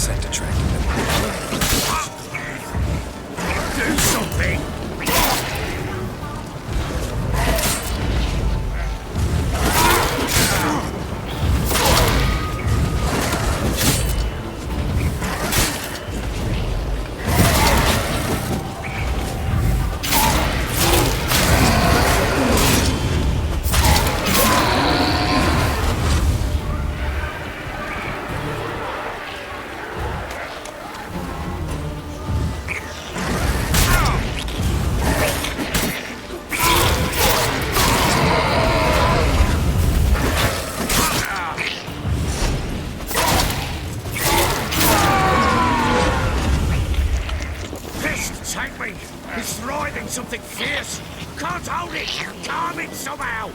scent attracted them. Do something! Take me! He's writhing something fierce! Can't hold it! Calm it somehow!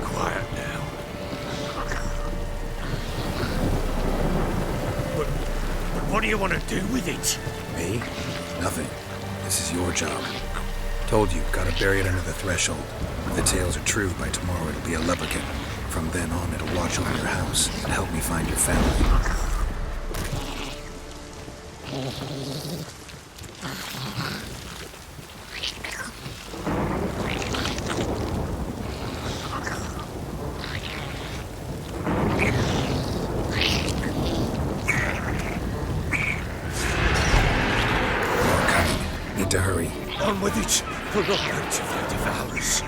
Quiet now. But what do you want to do with it? Me? Nothing. This is your job. Told you, gotta bury it under the threshold. If the tales are true, by tomorrow it'll be a leprechaun. From then on, it'll watch over your house and help me find your family. More coming. Need to hurry. On with it! For not going to the devourers.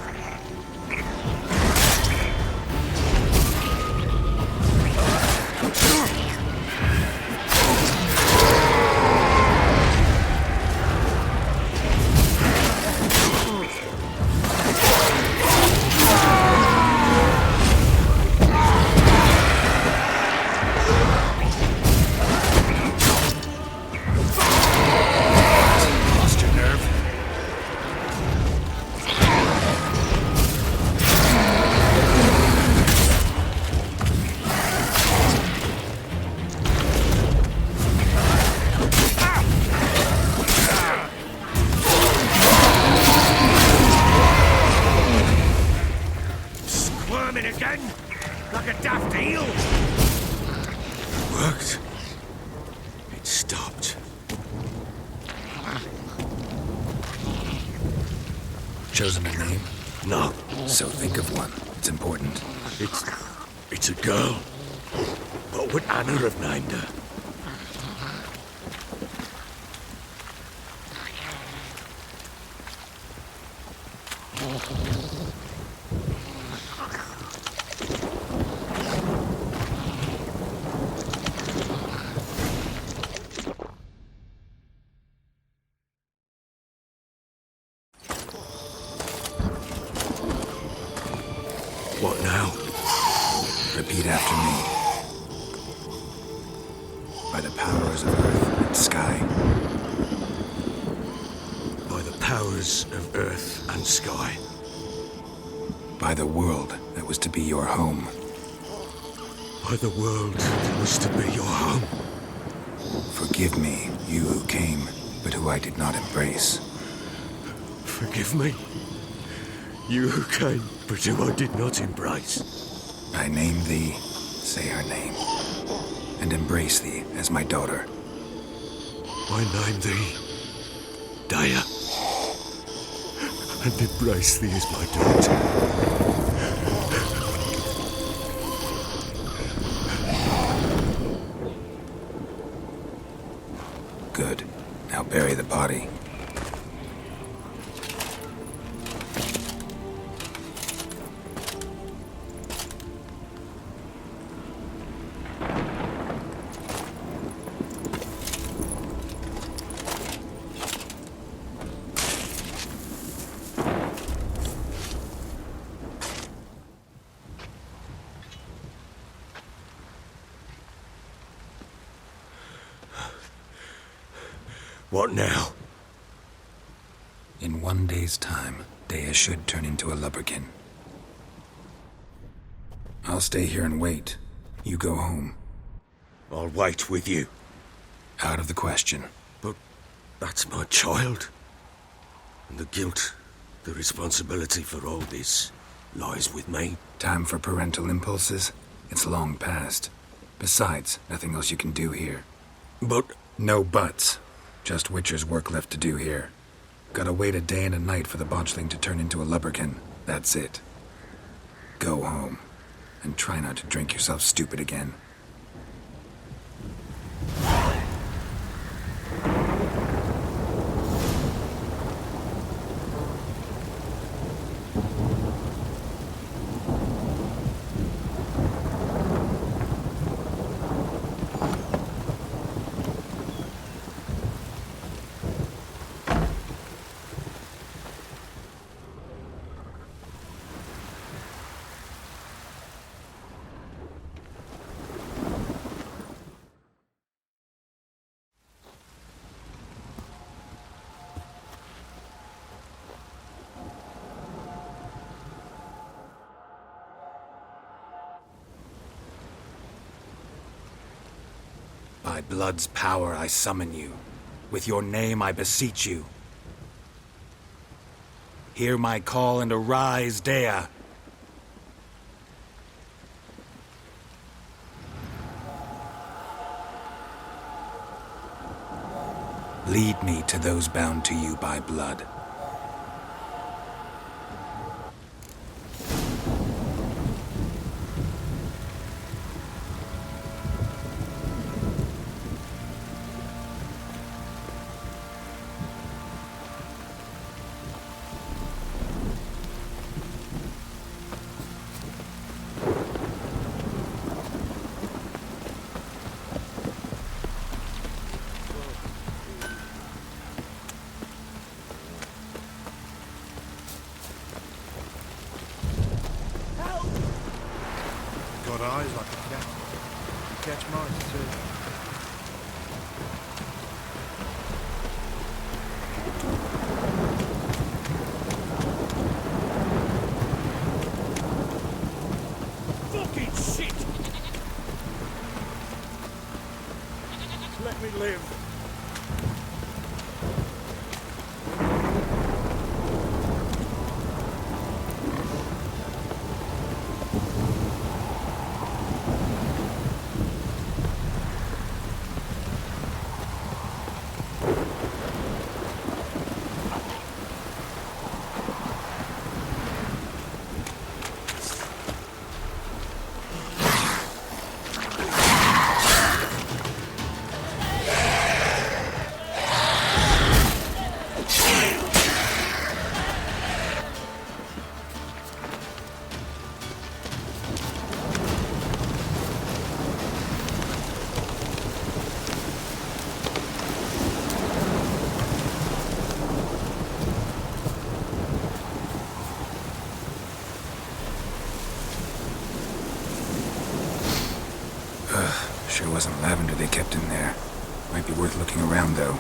Lost your nerve? Squirming again? Like a daft eel? It worked. It stopped. Chosen a name? No, So think of one. It's important. it's a girl. What would Anna have named her? What now? Repeat after me. By the powers of earth and sky. By the powers of earth and sky. By the world that was to be your home. By the world that was to be your home. Forgive me, you who came, but who I did not embrace. Forgive me. You who came, but who I did not embrace. I name thee, say her name, and embrace thee as my daughter. I name thee Daya, and embrace thee as my daughter. Good. Now bury the body. What now? In 1 day's time, Daya should turn into a lubberkin. I'll stay here and wait. You go home. I'll wait with you. Out of the question. But that's my child. And the guilt, the responsibility for all this. lies with me. Time for parental impulses? It's long past. Besides, nothing else you can do here. But No buts. Just Witcher's work left to do here. Gotta wait a day and a night for the botchling to turn into a lubberkin. That's it. Go home. And try not to drink yourself stupid again. By blood's power I summon you. With your name I beseech you. Hear my call and arise, Dea. Lead me to those bound to you by blood. Got eyes like a cat. You catch mice too. fucking shit! Let me live. Sure wasn't lavender they kept in there. Might be worth looking around, though.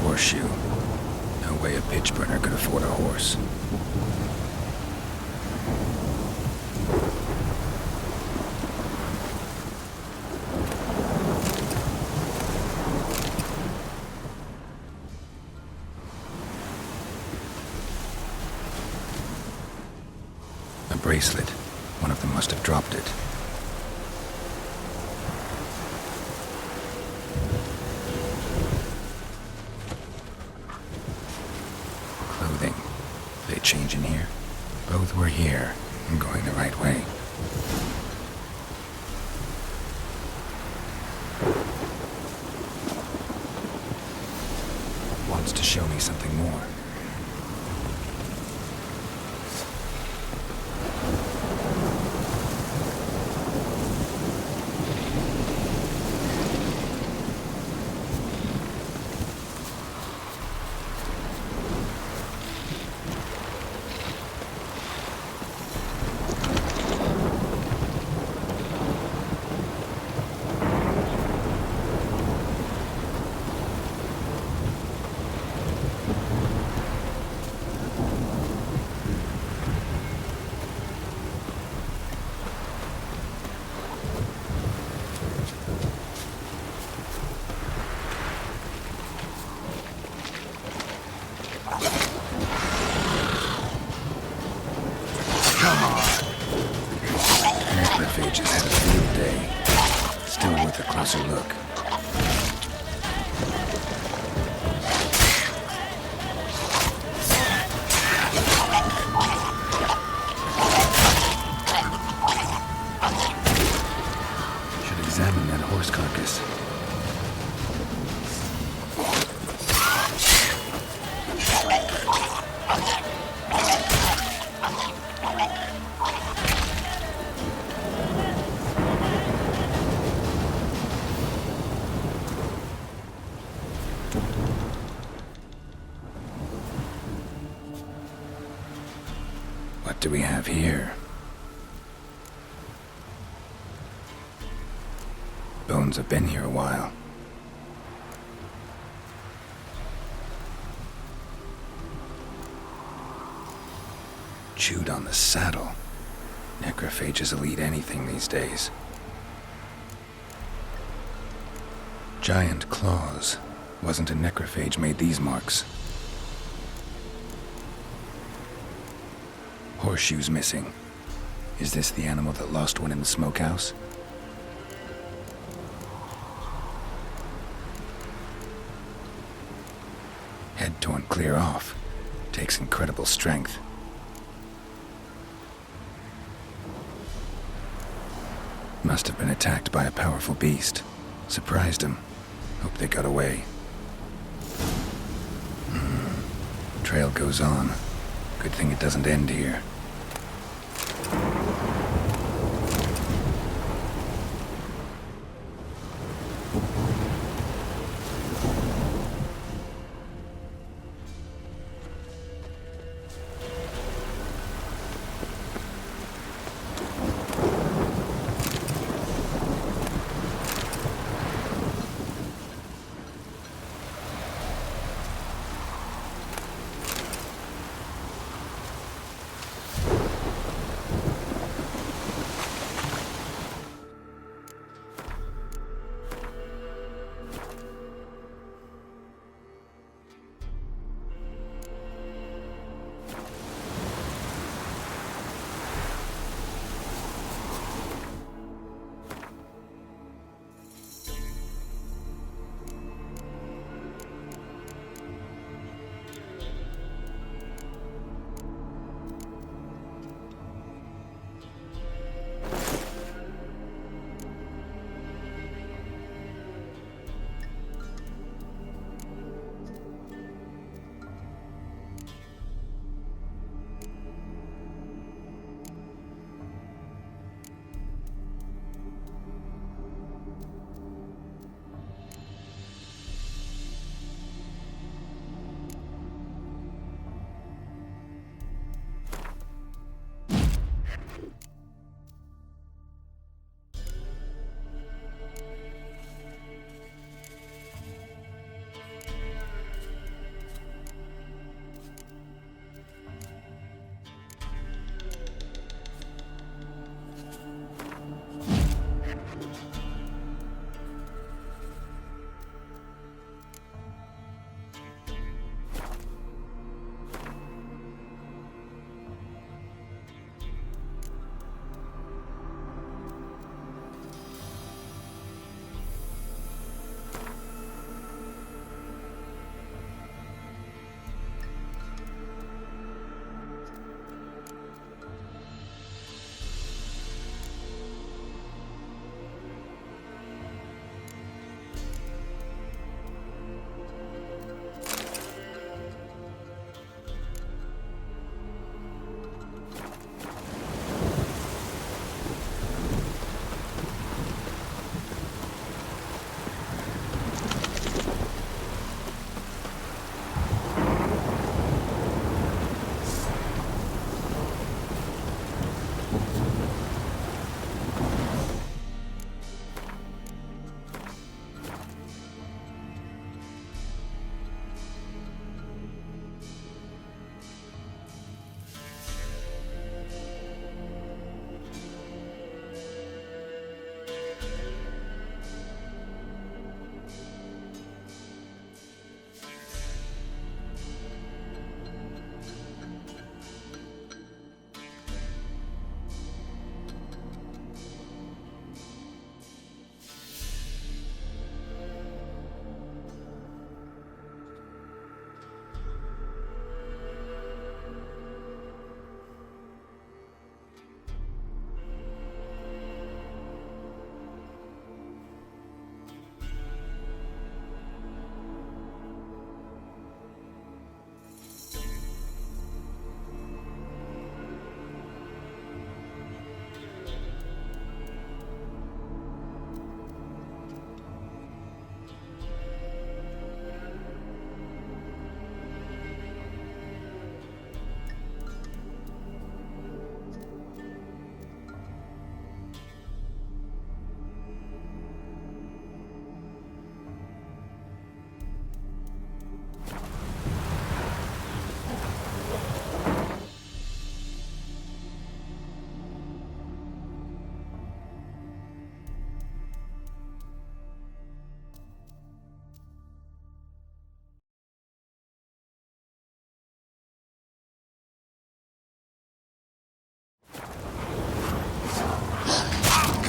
Horseshoe. No way a pitch burner could afford a horse. A bracelet. One of them must have dropped it. Clothing. They change in here? Both were here. I'm going the right way. Wants to show me something more. just had a field day. Still worth a closer look. Should examine that horse carcass. What do we have here? Bones have been here a while. Chewed on the saddle. Necrophages will eat anything these days. Giant claws. Wasn't a necrophage made these marks. Horseshoes missing. Is this the animal that lost one in the smokehouse? Head torn clear off. Takes incredible strength. Must have been attacked by a powerful beast. Surprised him. Hope they got away. Trail goes on. Good thing it doesn't end here.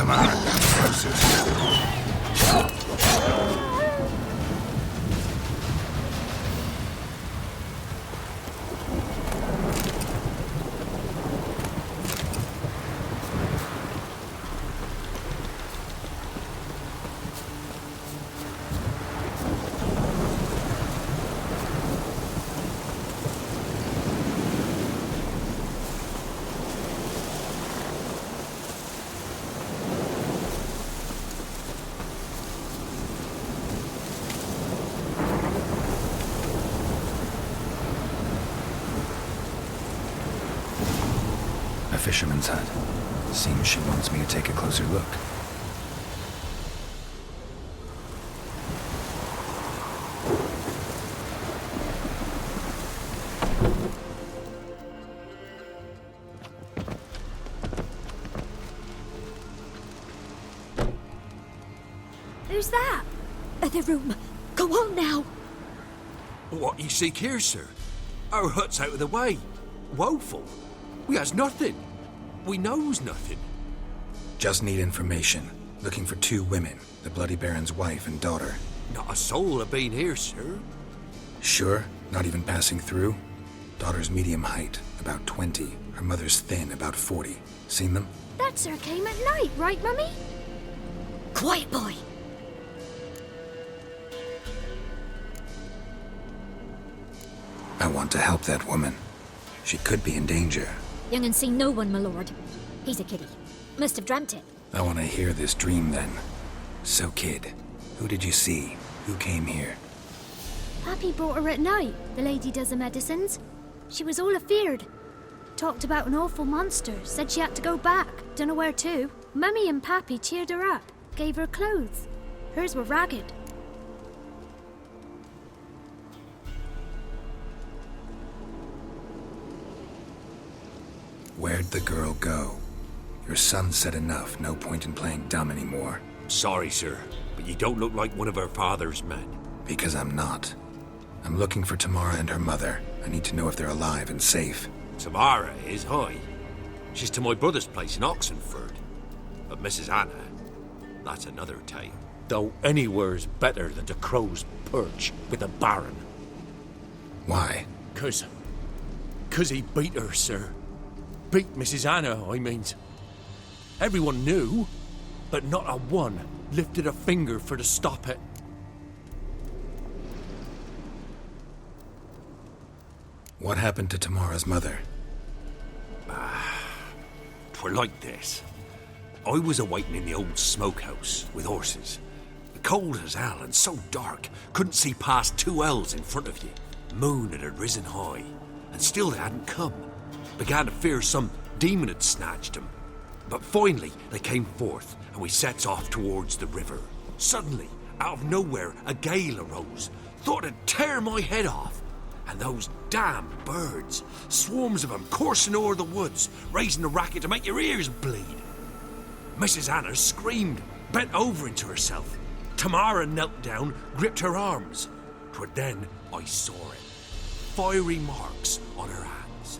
Come on, closer. A fisherman's hut. Seems she wants me to take a closer look. Who's that? The room. Go on now. What you seek here, sir? Our hut's out of the way. Woeful. We has nothing. We knows nothing. Just need information. Looking for 2 women, the Bloody Baron's wife and daughter. Not a soul have been here, sir. Sure? Not even passing through? Daughter's medium height, about 20. Her mother's thin, about 40. Seen them? That sir came at night, right, Mummy? Quiet, boy. I want to help that woman. She could be in danger. Young and seen no one, my lord. He's a kiddie. Must have dreamt it. I want to hear this dream then. So, kid, who did you see? Who came here? Pappy brought her at night. The lady does the medicines. She was all afeared. Talked about an awful monster. Said she had to go back. Dunno where to. Mummy and Pappy cheered her up. Gave her clothes. Hers were ragged. Where'd the girl go? Your son said enough. No point in playing dumb anymore. Sorry, sir, but you don't look like one of her father's men. Because I'm not. I'm looking for Tamara and her mother. I need to know if they're alive and safe. Tamara is, hi. She's to my brother's place in Oxenford. But Mrs. Anna, that's another tale. Though anywhere's better than the Crow's Perch with the Baron. Why? Cause he beat her, sir. Beat Mrs. Anna, I means. Everyone knew, but not a one lifted a finger for to stop it. What happened to Tamara's mother? 'Twere like this. I was awaiting in the old smokehouse with horses. Cold as hell and so dark, couldn't see past 2 ells in front of you. Moon had risen high, and still they hadn't come. Began to fear some demon had snatched them. But finally they came forth, and we sets off towards the river. Suddenly, out of nowhere, a gale arose. Thought it'd tear my head off. And those damn birds, swarms of them coursing o'er the woods, raising a racket to make your ears bleed. Mrs. Anna screamed, bent over into herself. Tamara knelt down, gripped her arms. 'Twere then I saw it. Fiery marks on her hands.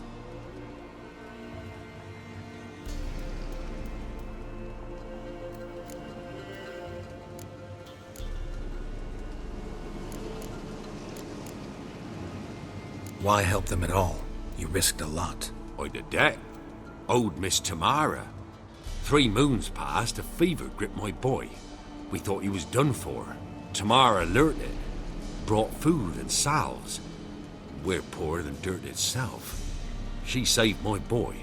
Why help them at all? You risked a lot. I'd a debt. Owed Miss Tamara. 3 moons passed, a fever gripped my boy. We thought he was done for. Tamara learnt it. Brought food and salves. We're poorer than dirt itself. She saved my boy.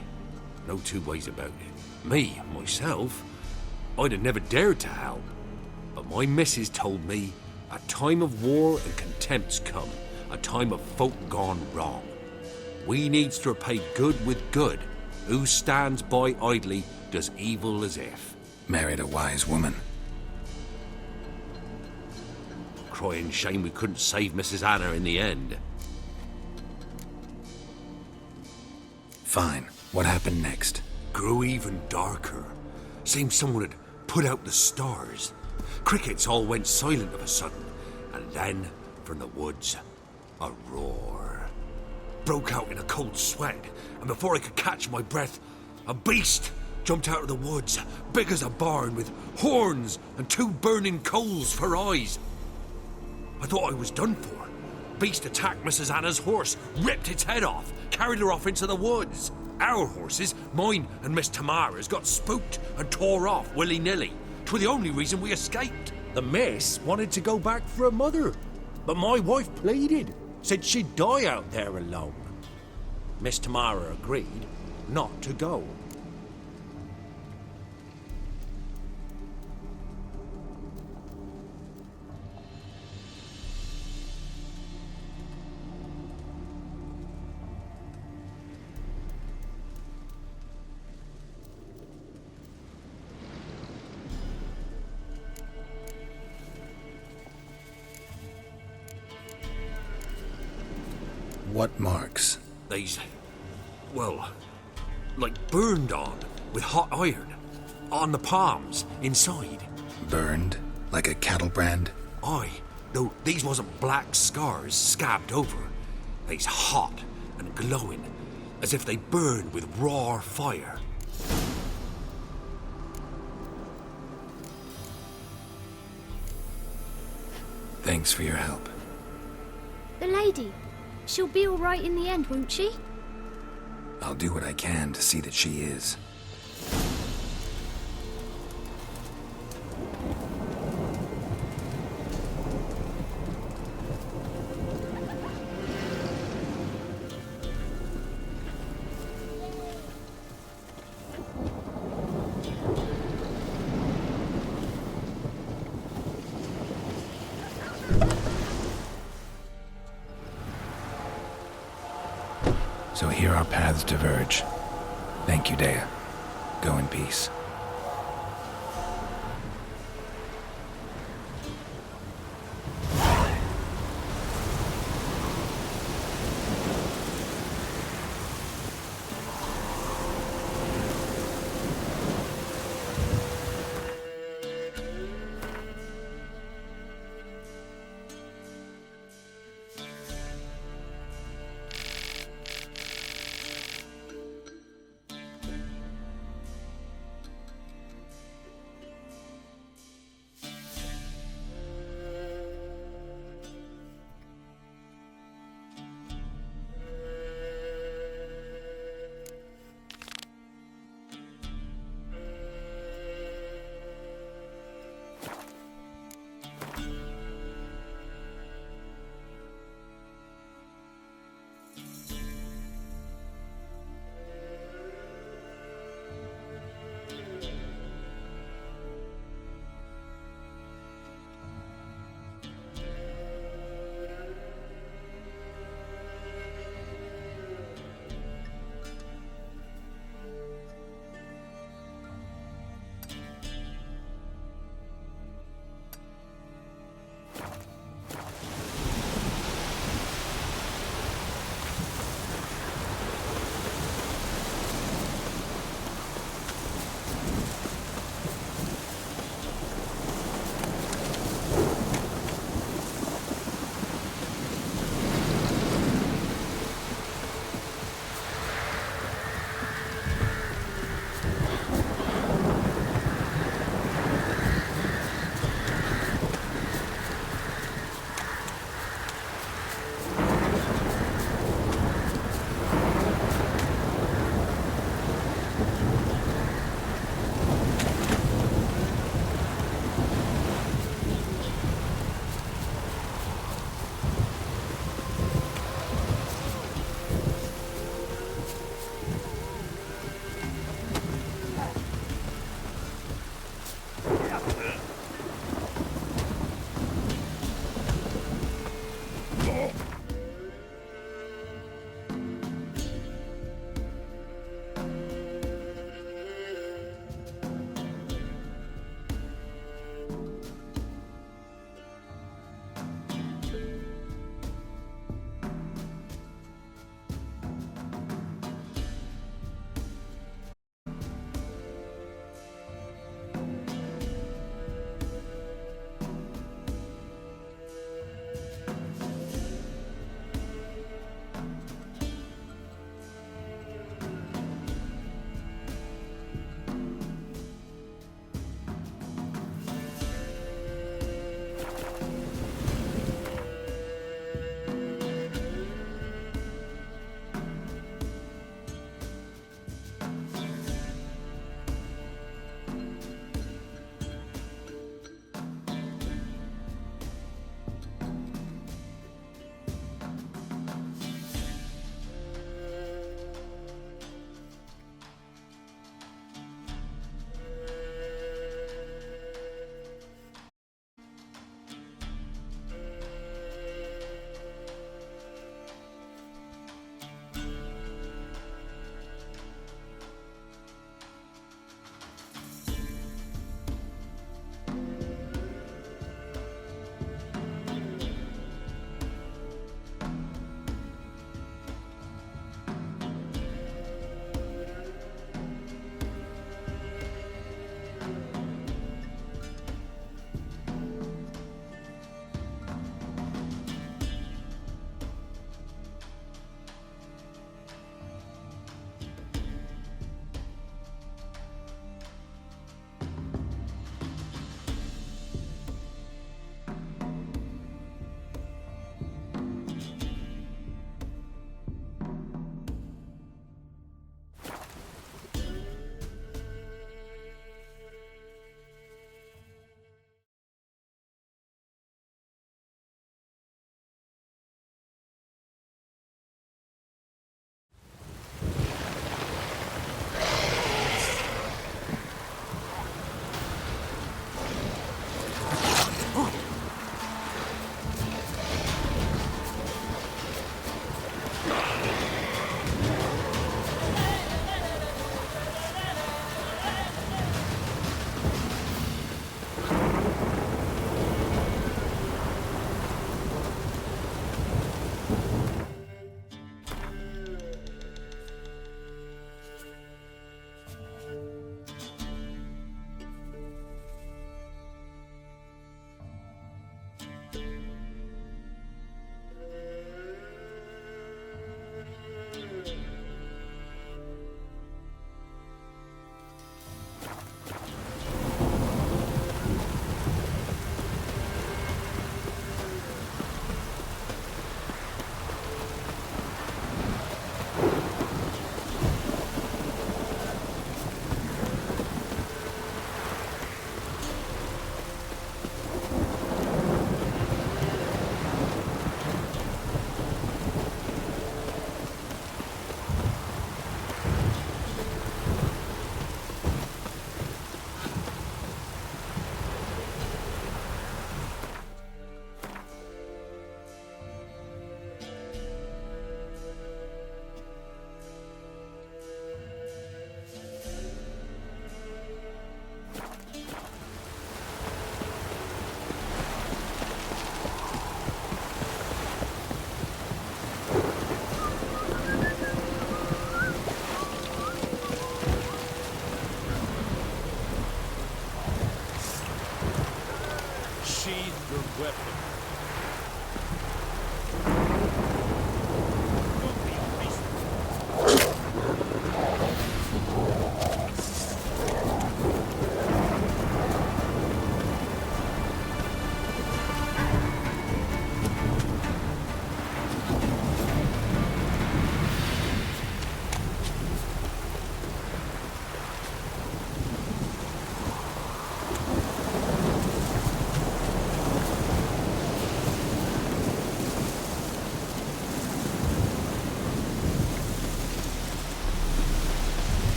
No 2 ways about it. Me, myself, I'd have never dared to help. But my missus told me a time of war and contempt's come. A time of folk gone wrong. We needs to repay good with good. Who stands by idly does evil as if. Married a wise woman. Crying shame we couldn't save Mrs. Anna in the end. Fine. What happened next? Grew even darker. Seemed someone had put out the stars. Crickets all went silent of a sudden. And then, from the woods, a roar. Broke out in a cold sweat, and before I could catch my breath, a beast, jumped out of the woods, big as a barn, with horns and 2 burning coals for eyes. I thought I was done for. Beast attacked Mrs. Anna's horse, ripped its head off, carried her off into the woods. Our horses, mine and Miss Tamara's, got spooked and tore off willy-nilly. 'Twas the only reason we escaped. The miss wanted to go back for her mother, but my wife pleaded, said she'd die out there alone. Miss Tamara agreed not to go. What marks? They's, well, like burned on with hot iron. On the palms, inside. Burned? Like a cattle brand? Aye, though these wasn't black scars scabbed over. They's hot and glowing, as if they burned with raw fire. Thanks for your help. The lady. She'll be all right in the end, won't she? I'll do what I can to see that she is. So here our paths diverge. Thank you, Dea. Go in peace.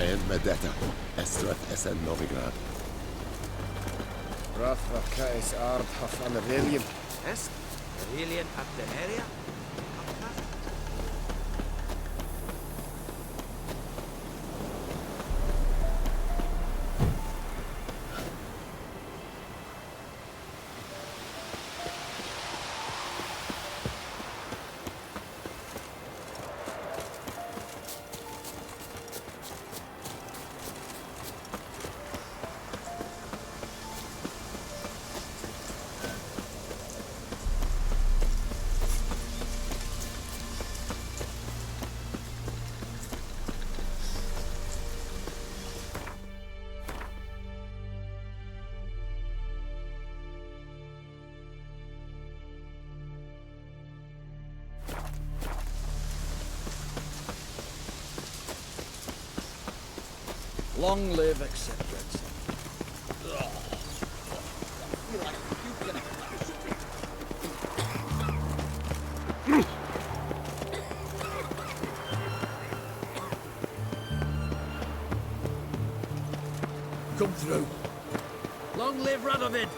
Caen Medeta, Estrath Esen Novigrad. Rathva Kais Ard Hafan Aurelian. Est? Aurelian at the area? Long live acceptance. Come through. Long live Radovid!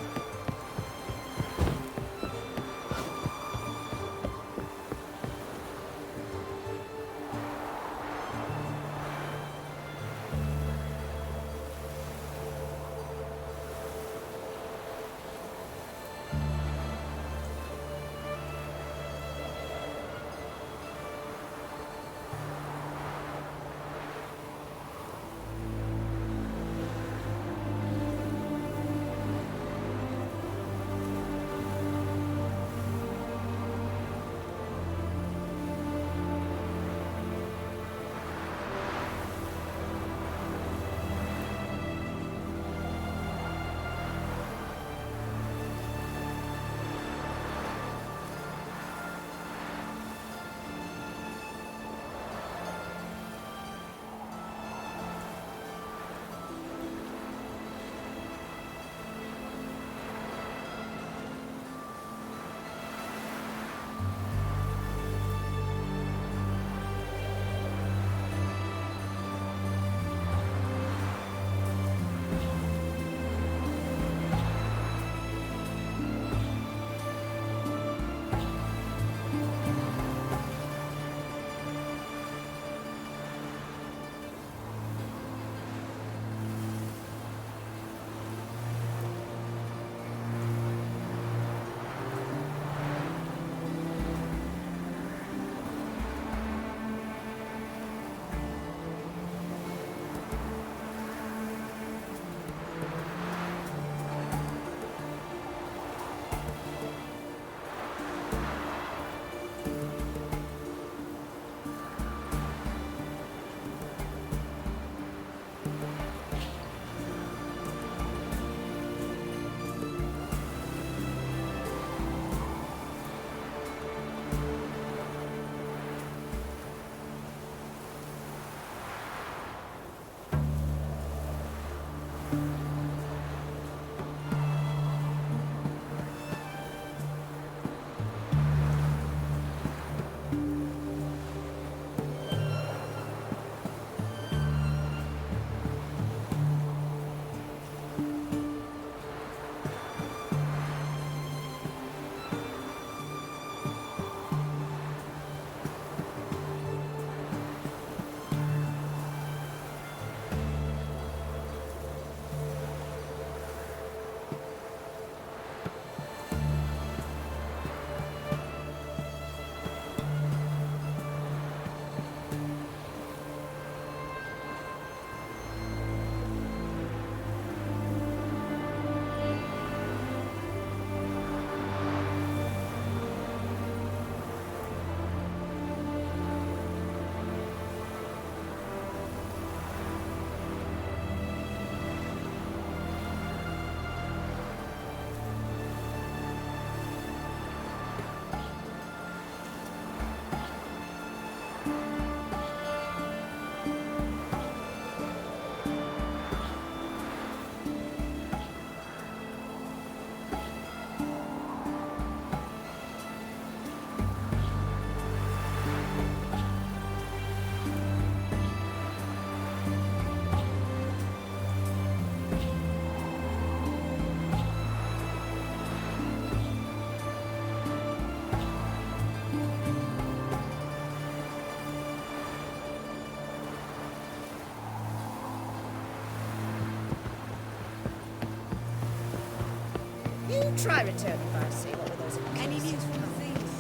Try returning Farsi. What were those? Any news from the thieves?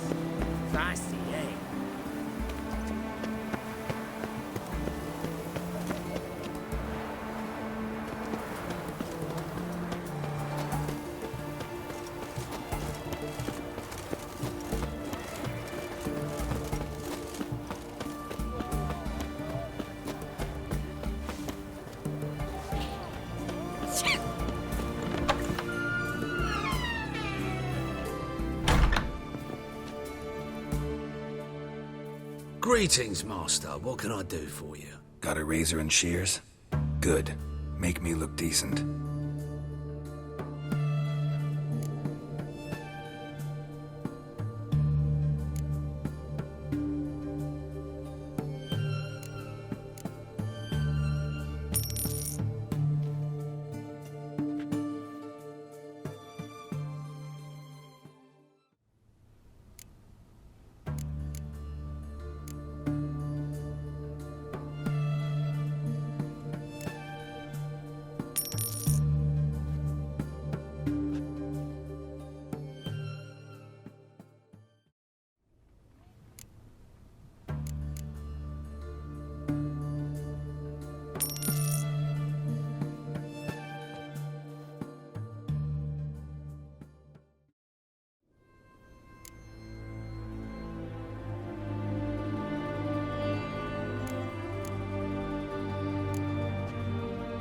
Farsi, eh? Greetings, Master. What can I do for you? Got a razor and shears? Good. Make me look decent.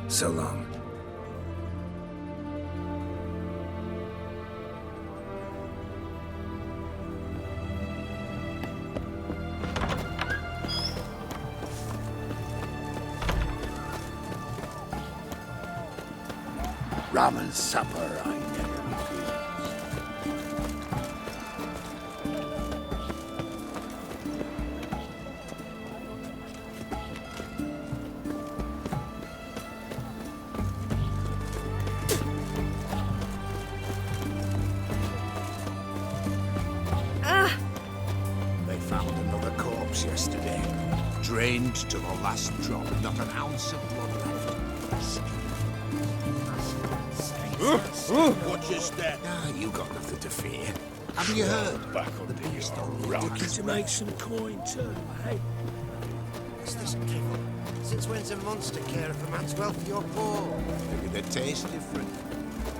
So long. Ramen supper, I never refuse. They found another corpse yesterday. Drained to the last drop. Not an ounce of blood left. What just that? Ah, you got nothing to fear. Have you heard? Back on The biggest on the Looking to make some coin too, hey? What's this kibble? Since when's a monster care if a man's wealthy or poor? Maybe they taste different.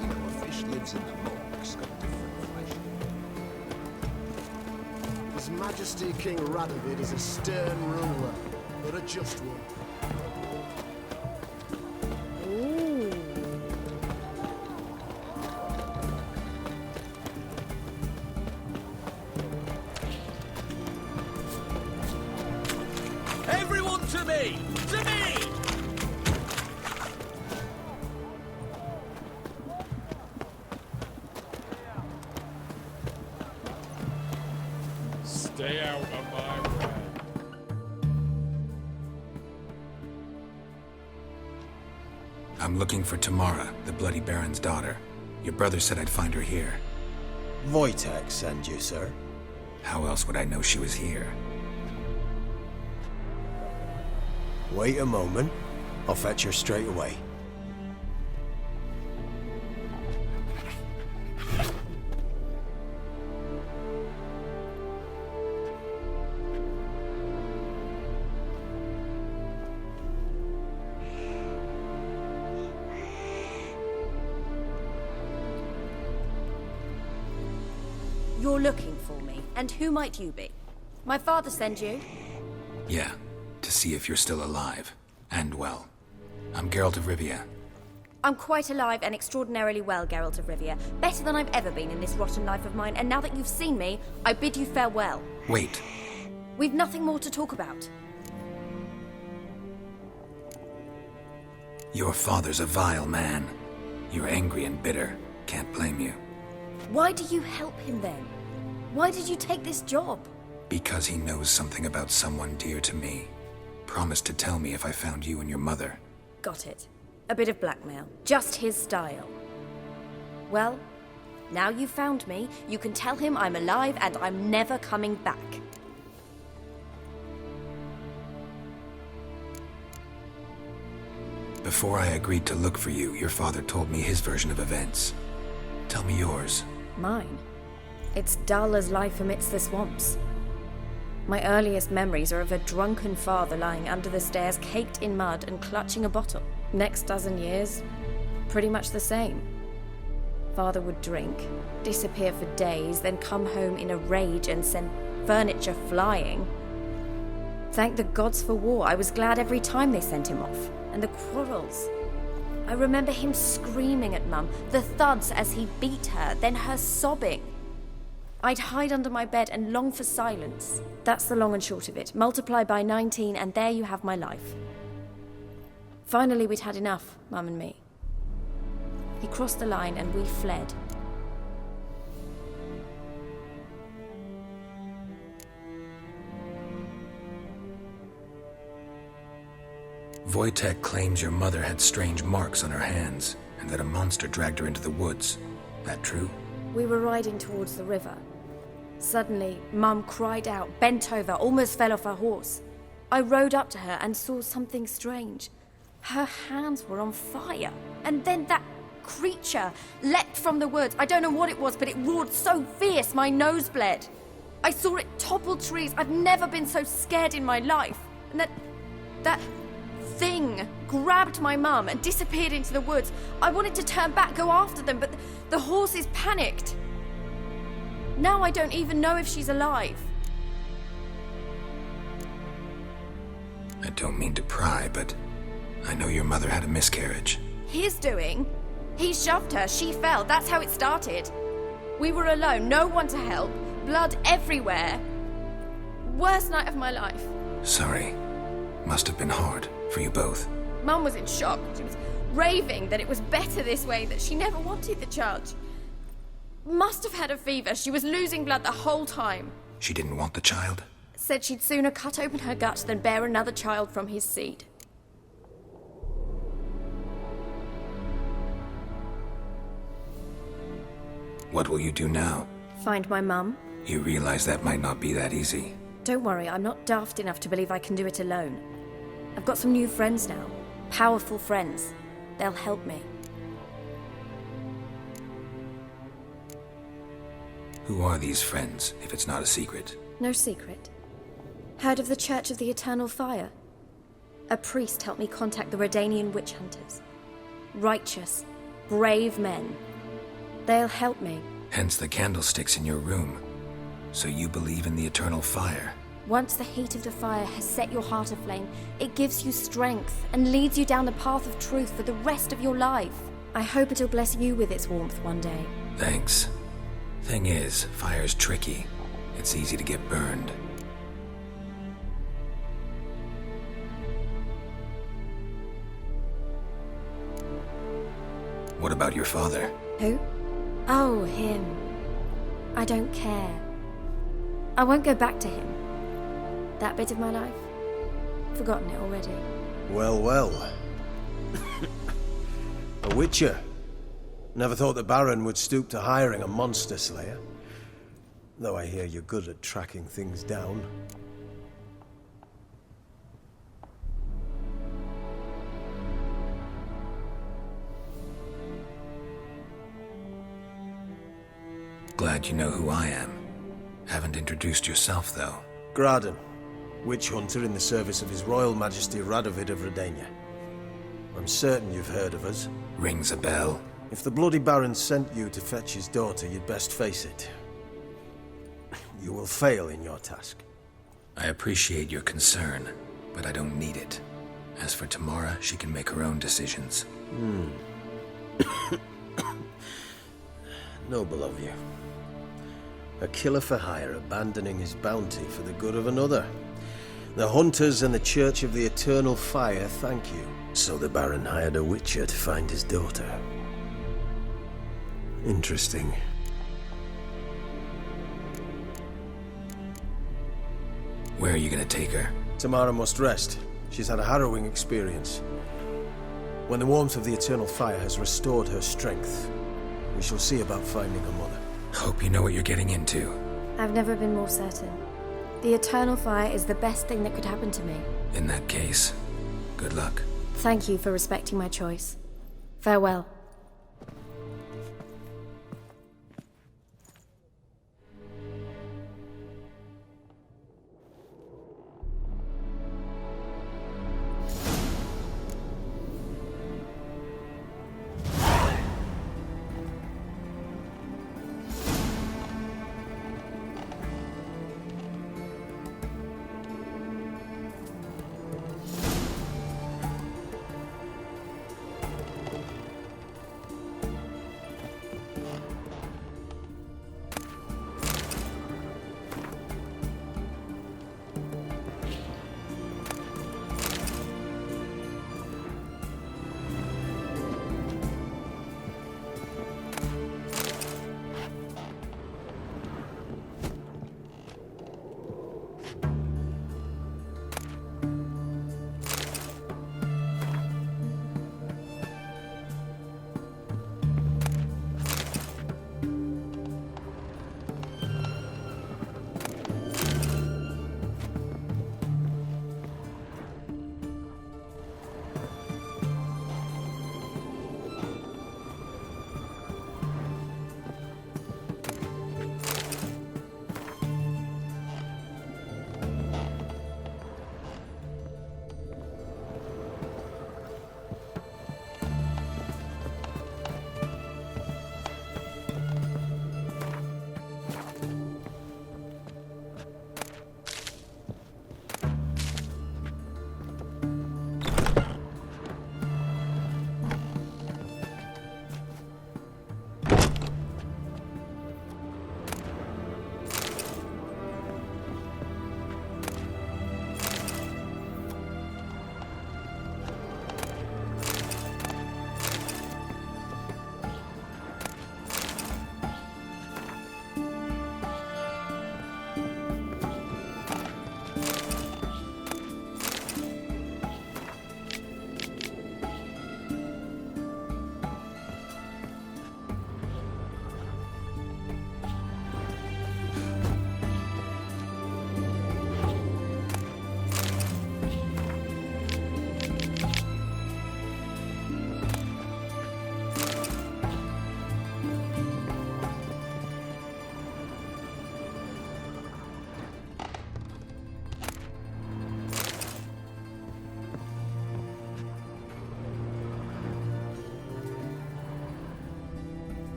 You know, a fish lives in the muck. It's got different flesh. His Majesty King Radovid is a stern ruler, but a just one. Everyone to me! To me! Stay out of my way. I'm looking for Tamara, the Bloody Baron's daughter. Your brother said I'd find her here. Wojtek send you, sir. How else would I know she was here? Wait a moment. I'll fetch her straight away. You're looking for me, and who might you be? My father sent you? Yeah, to see if you're still alive. And well. I'm Geralt of Rivia. I'm quite alive and extraordinarily well, Geralt of Rivia. Better than I've ever been in this rotten life of mine, and now that you've seen me, I bid you farewell. Wait. We've nothing more to talk about. Your father's a vile man. You're angry and bitter. Can't blame you. Why do you help him then? Why did you take this job? Because he knows something about someone dear to me. Promised to tell me if I found you and your mother. Got it. A bit of blackmail. Just his style. Well, now you've found me, you can tell him I'm alive and I'm never coming back. Before I agreed to look for you, your father told me his version of events. Tell me yours. Mine? It's dull as life amidst the swamps. My earliest memories are of a drunken father lying under the stairs, caked in mud and clutching a bottle. Next dozen years, pretty much the same. Father would drink, disappear for days, then come home in a rage and send furniture flying. Thank the gods for war. I was glad every time they sent him off. And the quarrels. I remember him screaming at Mum, the thuds as he beat her, then her sobbing. I'd hide under my bed and long for silence. That's the long and short of it. Multiply by 19 and there you have my life. Finally, we'd had enough, Mum and me. He crossed the line and we fled. Wojtek claims your mother had strange marks on her hands, and that a monster dragged her into the woods. That true? We were riding towards the river. Suddenly, Mum cried out, bent over, almost fell off her horse. I rode up to her and saw something strange. Her hands were on fire. And then that creature leapt from the woods. I don't know what it was, but it roared so fierce my nose bled. I saw it topple trees. I've never been so scared in my life. And that thing grabbed my mum and disappeared into the woods. I wanted to turn back, go after them, but the horses panicked. Now I don't even know if she's alive. I don't mean to pry, but I know your mother had a miscarriage. His doing? He shoved her, she fell, that's how it started. We were alone, no one to help, blood everywhere. Worst night of my life. Sorry. Must have been hard for you both. Mum was in shock. She was raving that it was better this way, that she never wanted the child. Must have had a fever. She was losing blood the whole time. She didn't want the child? Said she'd sooner cut open her gut than bear another child from his seed. What will you do now? Find my mum. You realize that might not be that easy. Don't worry, I'm not daft enough to believe I can do it alone. I've got some new friends now. Powerful friends. They'll help me. Who are these friends, if it's not a secret? No secret. Heard of the Church of the Eternal Fire? A priest helped me contact the Redanian witch hunters. Righteous, brave men. They'll help me. Hence the candlesticks in your room. So you believe in the eternal fire? Once the heat of the fire has set your heart aflame, it gives you strength and leads you down the path of truth for the rest of your life. I hope it'll bless you with its warmth one day. Thanks. Thing is, fire's tricky. It's easy to get burned. What about your father? Who? Oh, him. I don't care. I won't go back to him. That bit of my life? Forgotten it already. Well, well. A witcher. Never thought the Baron would stoop to hiring a monster slayer. Though I hear you're good at tracking things down. Glad you know who I am. Haven't introduced yourself, though. Graden, witch hunter in the service of His Royal Majesty Radovid of Redania. I'm certain you've heard of us. Rings a bell. If the Bloody Baron sent you to fetch his daughter, you'd best face it. You will fail in your task. I appreciate your concern, but I don't need it. As for Tamara, she can make her own decisions. Noble of you. A killer for hire abandoning his bounty for the good of another. The hunters and the Church of the Eternal Fire thank you. So the Baron hired a witcher to find his daughter. Interesting. Where are you gonna take her? Tamara must rest. She's had a harrowing experience. When the warmth of the Eternal Fire has restored her strength, we shall see about finding her mother. Hope you know what you're getting into. I've never been more certain. The Eternal Fire is the best thing that could happen to me. In that case, good luck. Thank you for respecting my choice. Farewell.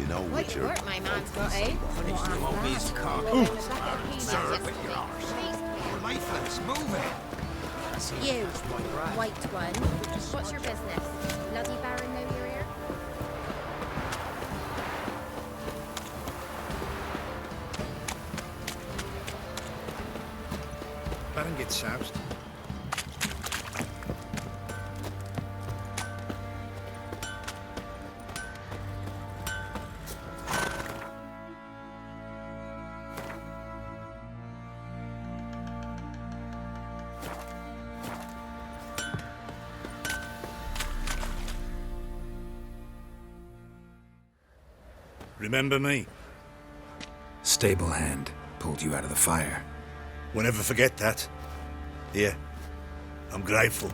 You know, What Witcher. work my man's got, eh? Lifeless, move it! You, white one. What's your business? Bloody Baron know you're here? Baron gets soused. Remember me? Stable hand pulled you out of the fire. We'll never forget that. Here, I'm grateful.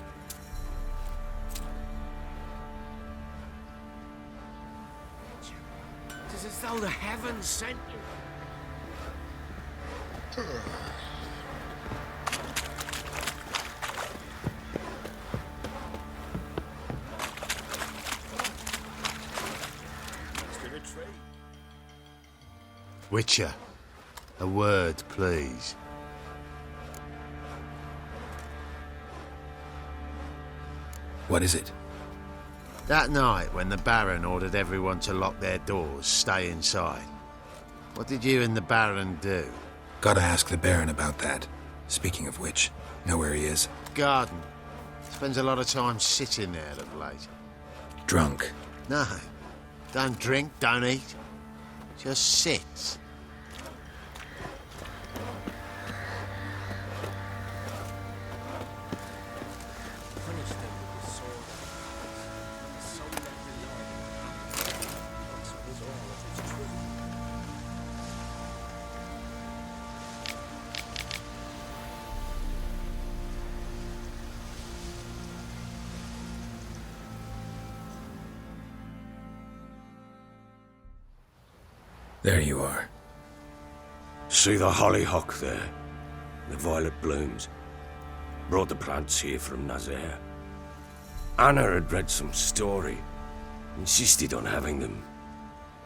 It's as though the heavens sent you. Witcher, a word, please. What is it? That night when the Baron ordered everyone to lock their doors, stay inside, what did you and the Baron do? Gotta ask the Baron about that. Speaking of which, know where he is? Garden. Spends a lot of time sitting there of late. Drunk. No, don't drink, don't eat. Just sits. There you are. See the hollyhock there? The violet blooms. Brought the plants here from Nazaire. Anna had read some story. Insisted on having them.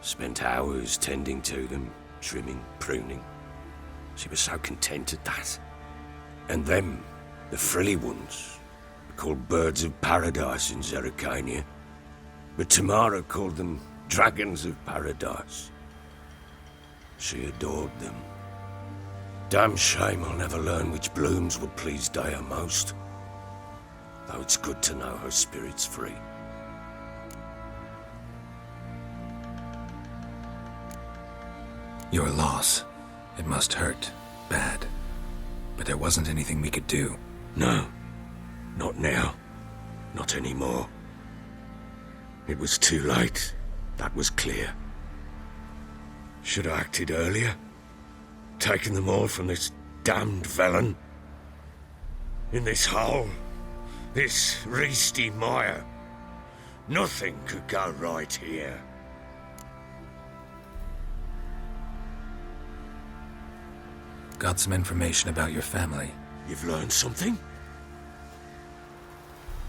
Spent hours tending to them, trimming, pruning. She was so content at that. And them, the frilly ones, called birds of paradise in Zerrikania. But Tamara called them dragons of paradise. She adored them. Damn shame I'll never learn which blooms would please Dea most. Though it's good to know her spirit's free. Your loss. It must hurt. Bad. But there wasn't anything we could do. No. Not now. Not anymore. It was too late. That was clear. Should have acted earlier. Taken them all from this damned Velen. In this hole. This reesty mire. Nothing could go right here. Got some information about your family. You've learned something?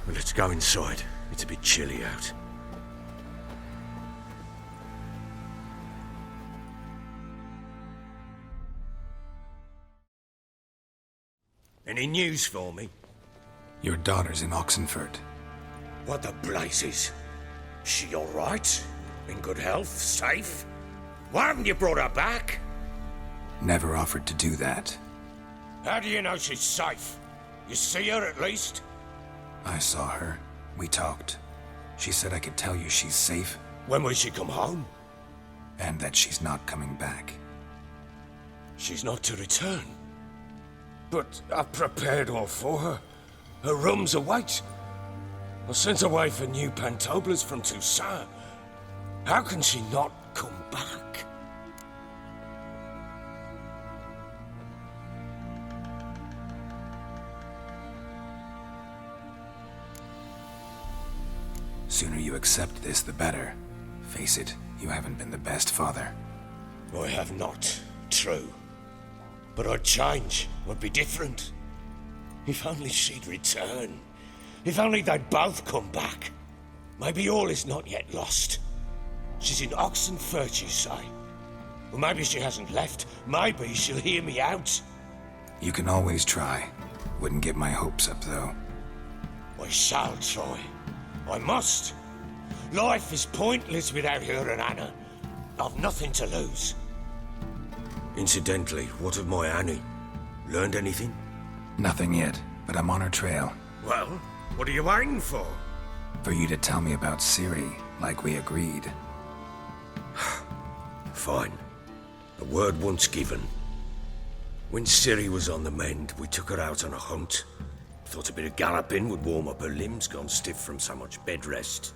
Well, let's go inside. It's a bit chilly out. Any news for me? Your daughter's in Oxenfurt. What the blazes? She all right? In good health? Safe? Why haven't you brought her back? Never offered to do that. How do you know she's safe? You see her at least? I saw her. We talked. She said I could tell you she's safe. When will she come home? And that she's not coming back. She's not to return. But I've prepared all for her. Her rooms await. I sent away for new Pantoblas from Toussaint. How can she not come back? Sooner you accept this, the better. Face it, you haven't been the best father. I have not, true. But I'd change, I'd be different. If only she'd return. If only they'd both come back. Maybe all is not yet lost. She's in Oxenfurt, you say? Well, maybe she hasn't left. Maybe she'll hear me out. You can always try. Wouldn't get my hopes up, though. I shall try. I must. Life is pointless without her and Anna. I've nothing to lose. Incidentally, what of my Annie? Learned anything? Nothing yet, but I'm on her trail. Well, what are you waiting for? For you to tell me about Ciri, like we agreed. Fine. A word once given. When Ciri was on the mend, we took her out on a hunt. Thought a bit of galloping would warm up her limbs, gone stiff from so much bed rest.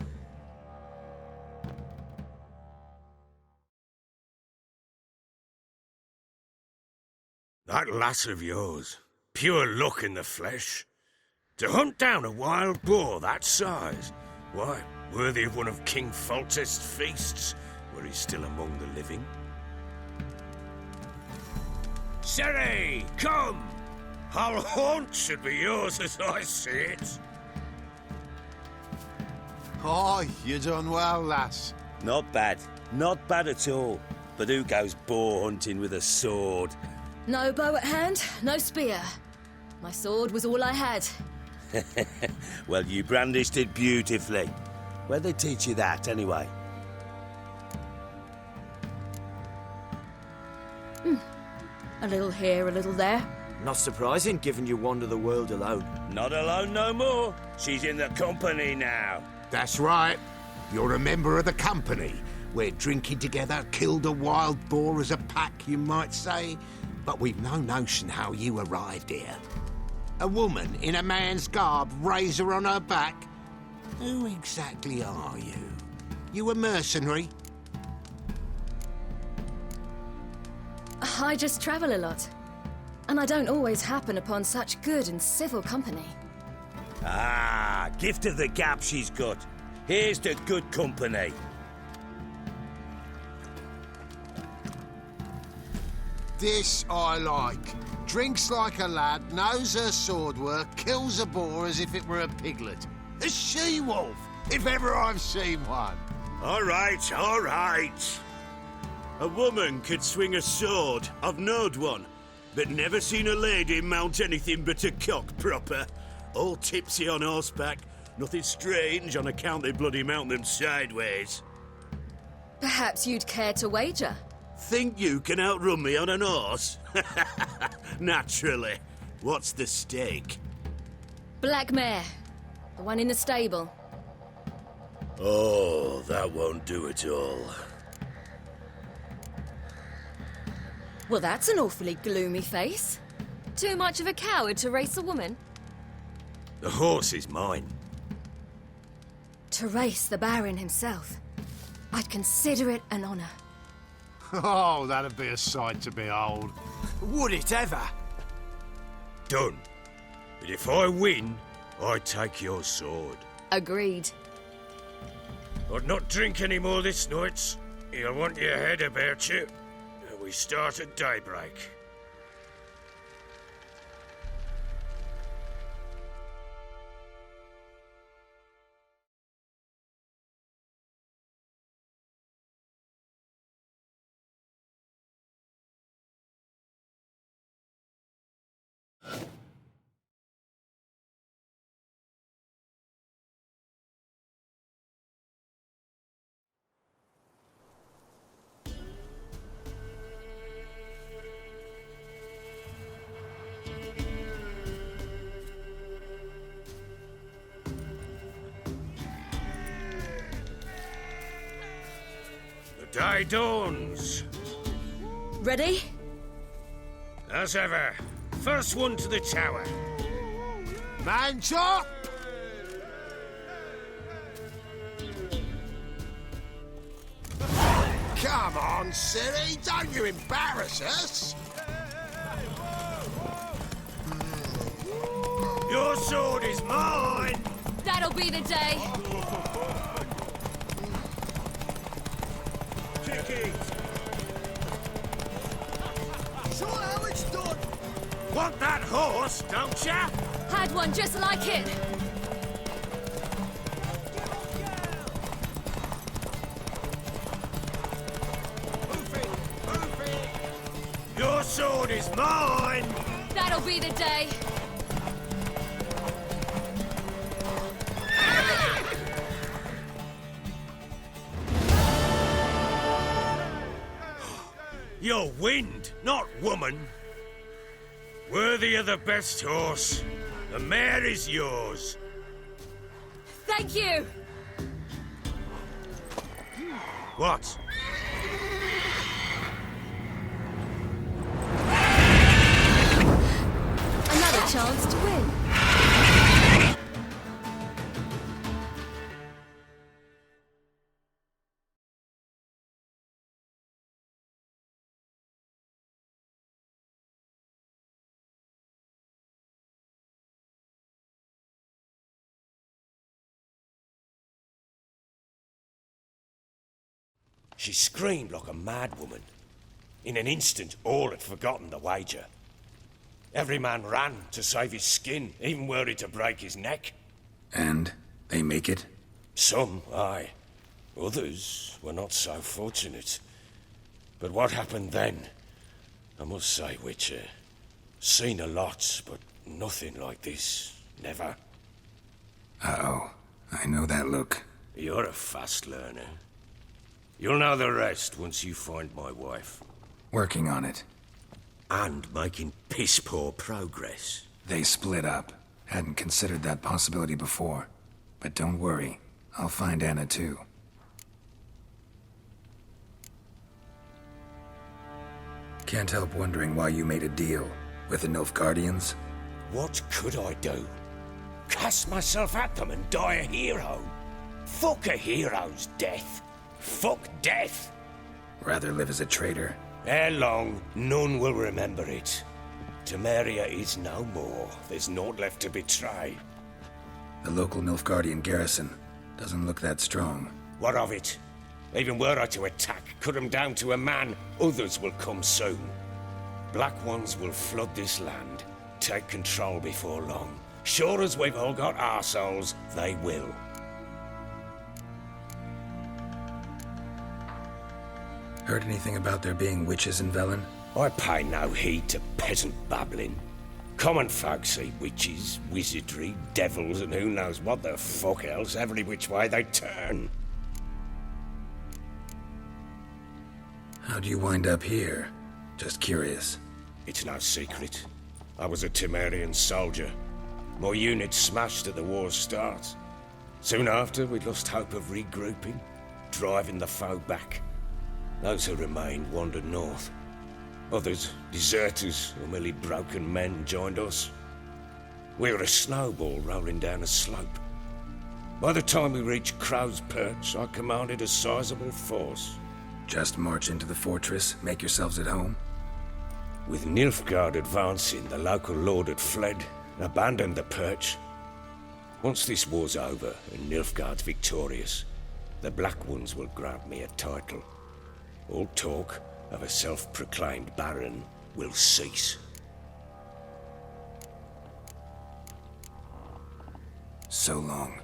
That lass of yours, pure luck in the flesh. To hunt down a wild boar that size, why, worthy of one of King Foltest's feasts, where he's still among the living. Ciri, come! Our haunt should be yours as I see it. Oh, you done well, lass. Not bad. Not bad at all. But who goes boar hunting with a sword? No bow at hand, no spear. My sword was all I had. Well, you brandished it beautifully. Where'd they teach you that, anyway? A little here, a little there. Not surprising, given you wander the world alone. Not alone no more. She's in the company now. That's right. You're a member of the company. We're drinking together, killed a wild boar as a pack, you might say. But we've no notion how you arrived here. A woman in a man's garb, razor on her back. Who exactly are you? You a mercenary? I just travel a lot. And I don't always happen upon such good and civil company. Ah, gift of the gab she's got. Here's the good company. This I like. Drinks like a lad, knows her sword work, kills a boar as if it were a piglet. A she-wolf, if ever I've seen one. All right, all right. A woman could swing a sword. I've knowed one. But never seen a lady mount anything but a cock proper. All tipsy on horseback. Nothing strange on account they bloody mount them sideways. Perhaps you'd care to wager? Think you can outrun me on an horse? Naturally. What's the stake? Black mare. The one in the stable. Oh, that won't do at all. Well, that's an awfully gloomy face. Too much of a coward to race a woman? The horse is mine. To race the Baron himself. I'd consider it an honor. Oh, that'd be a sight to behold. Would it ever? Done. But if I win, I take your sword. Agreed. I'd not drink any more this night. You'll want your head about you. We start at daybreak. The day dawns. Ready? As ever. First one to the tower. Man chop! Come on, Ciri, don't you embarrass us! Your sword is mine! That'll be the day. Kick it! Show how it's done! Want that horse, don't ya? Had one just like it. sword is mine! That'll be the day. You're wind, not woman. Worthy of the best horse. The mare is yours. Thank you! What? Another chance to win. She screamed like a mad woman. In an instant, all had forgotten the wager. Every man ran to save his skin, even worried to break his neck. And they make it? Some, aye. Others were not so fortunate. But what happened then? I must say, Witcher, seen a lot, but nothing like this. Never. Uh-oh. I know that look. You're a fast learner. You'll know the rest once you find my wife. Working on it. And making piss-poor progress. They split up. Hadn't considered that possibility before. But don't worry. I'll find Anna too. Can't help wondering why you made a deal with the Nilfgaardians. What could I do? Cast myself at them and die a hero? Fuck a hero's death. Fuck death. Rather live as a traitor. Ere long, none will remember it. Temeria is no more. There's naught left to betray. The local Nilfgaardian garrison doesn't look that strong. What of it? Even were I to attack, cut them down to a man, others will come soon. Black Ones will flood this land, take control before long. Sure as we've all got arseholes, they will. Heard anything about there being witches in Velen? I pay no heed to peasant babbling. Common folk see witches, wizardry, devils, and who knows what the fuck else every which way they turn. How'd you wind up here? Just curious. It's no secret. I was a Temerian soldier. My unit smashed at the war's start. Soon after, we lost hope of regrouping, driving the foe back. Those who remained wandered north. Others, deserters or merely broken men, joined us. We were a snowball rolling down a slope. By the time we reached Crow's Perch, I commanded a sizable force. Just march into the fortress, make yourselves at home? With Nilfgaard advancing, the local lord had fled, abandoned the perch. Once this war's over and Nilfgaard's victorious, the Black Ones will grant me a title. All talk of a self-proclaimed baron will cease. So long.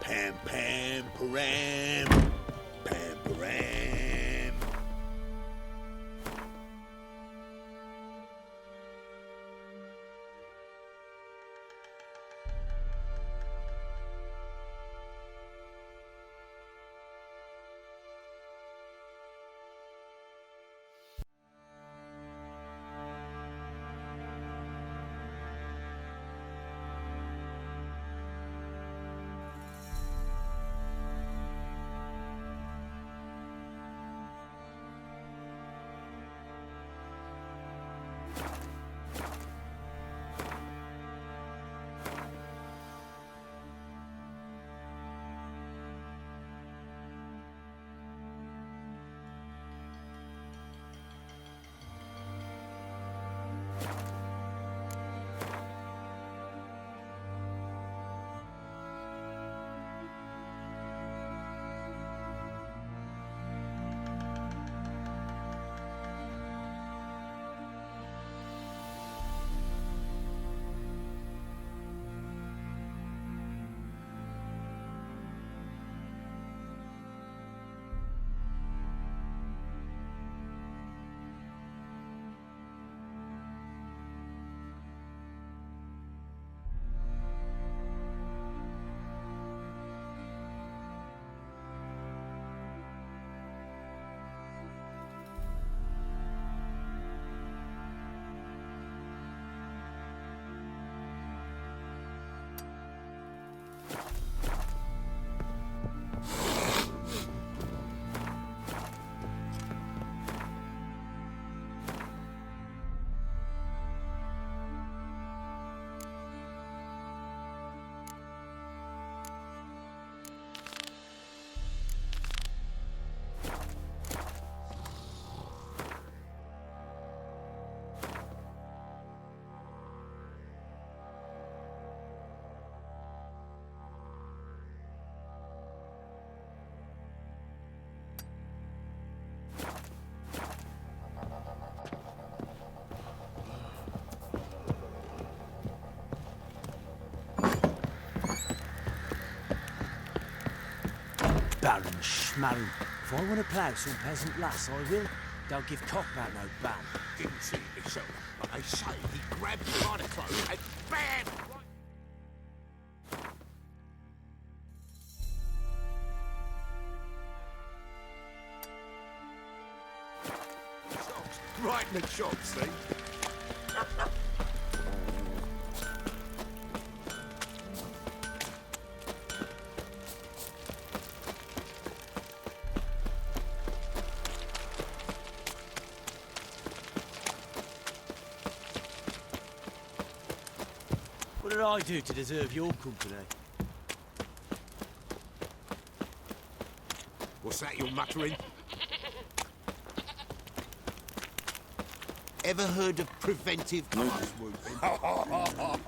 Pam, Pam. Baron Schmarren. If I want to plough some peasant lass, I will. Don't give Cockbat no ban. Didn't see it myself, but they say he grabbed me by the throat and bam! Right in the chop, see? What did I do to deserve your company? What's that you're muttering? Ever heard of preventive arse whooping?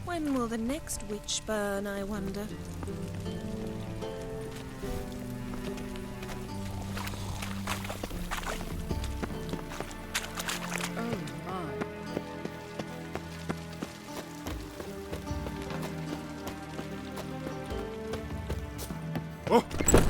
When will the next witch burn, I wonder? Oh!